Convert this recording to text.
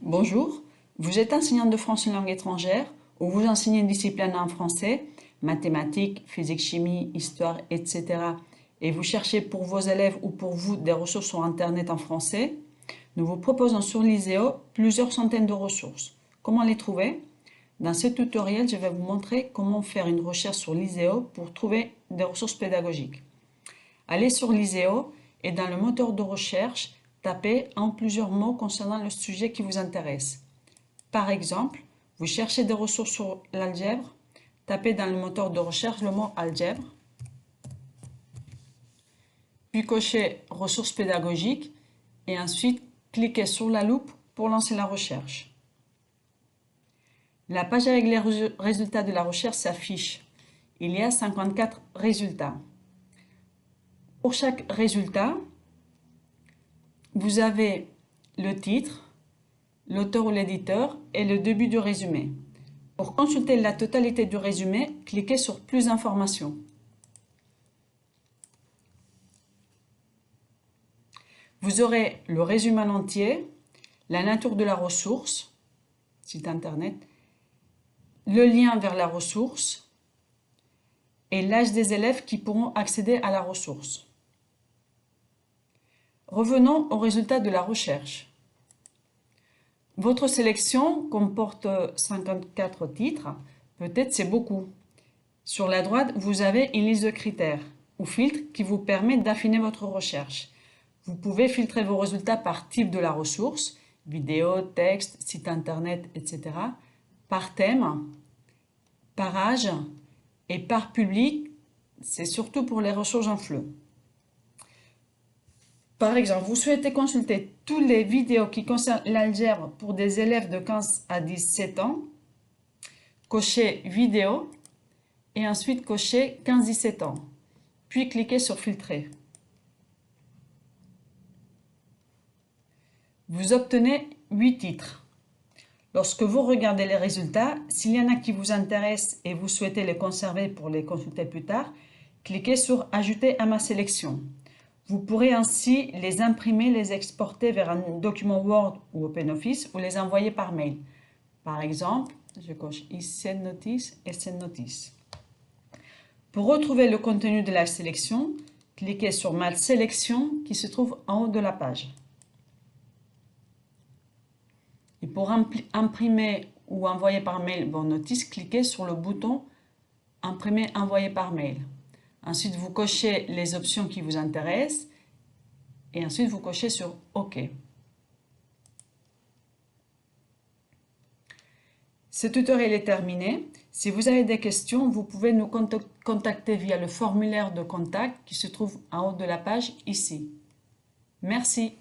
Bonjour, vous êtes enseignant de français langue étrangère ou vous enseignez une discipline en français, mathématiques, physique, chimie, histoire, etc. et vous cherchez pour vos élèves ou pour vous des ressources sur Internet en français. Nous vous proposons sur Liseo plusieurs centaines de ressources. Comment les trouver? Dans ce tutoriel, je vais vous montrer comment faire une recherche sur Liseo pour trouver des ressources pédagogiques. Allez sur Liseo et dans le moteur de recherche, tapez en plusieurs mots concernant le sujet qui vous intéresse. Par exemple, vous cherchez des ressources sur l'algèbre, tapez dans le moteur de recherche le mot algèbre, puis cochez ressources pédagogiques et ensuite cliquez sur la loupe pour lancer la recherche. La page avec les résultats de la recherche s'affiche. Il y a 54 résultats. Pour chaque résultat, vous avez le titre, l'auteur ou l'éditeur et le début du résumé. Pour consulter la totalité du résumé, cliquez sur Plus d'informations. Vous aurez le résumé en entier, la nature de la ressource, site internet, le lien vers la ressource et l'âge des élèves qui pourront accéder à la ressource. Revenons au résultat de la recherche. Votre sélection comporte 54 titres, peut-être c'est beaucoup. Sur la droite, vous avez une liste de critères ou filtres qui vous permettent d'affiner votre recherche. Vous pouvez filtrer vos résultats par type de la ressource, vidéo, texte, site internet, etc., par thème, par âge et par public, c'est surtout pour les ressources en flux. Par exemple, vous souhaitez consulter toutes les vidéos qui concernent l'algèbre pour des élèves de 15 à 17 ans, cochez vidéo et ensuite cochez 15-17 ans, puis cliquez sur filtrer. Vous obtenez 8 titres. Lorsque vous regardez les résultats, s'il y en a qui vous intéressent et vous souhaitez les conserver pour les consulter plus tard, cliquez sur Ajouter à ma sélection. Vous pourrez ainsi les imprimer, les exporter vers un document Word ou OpenOffice ou les envoyer par mail. Par exemple, je coche ici Send Notice et Send Notice. Pour retrouver le contenu de la sélection, cliquez sur Ma sélection qui se trouve en haut de la page. Et pour imprimer ou envoyer par mail vos notices, cliquez sur le bouton Imprimer, envoyer par mail. Ensuite, vous cochez les options qui vous intéressent et ensuite vous cochez sur OK. Ce tutoriel est terminé. Si vous avez des questions, vous pouvez nous contacter via le formulaire de contact qui se trouve en haut de la page ici. Merci.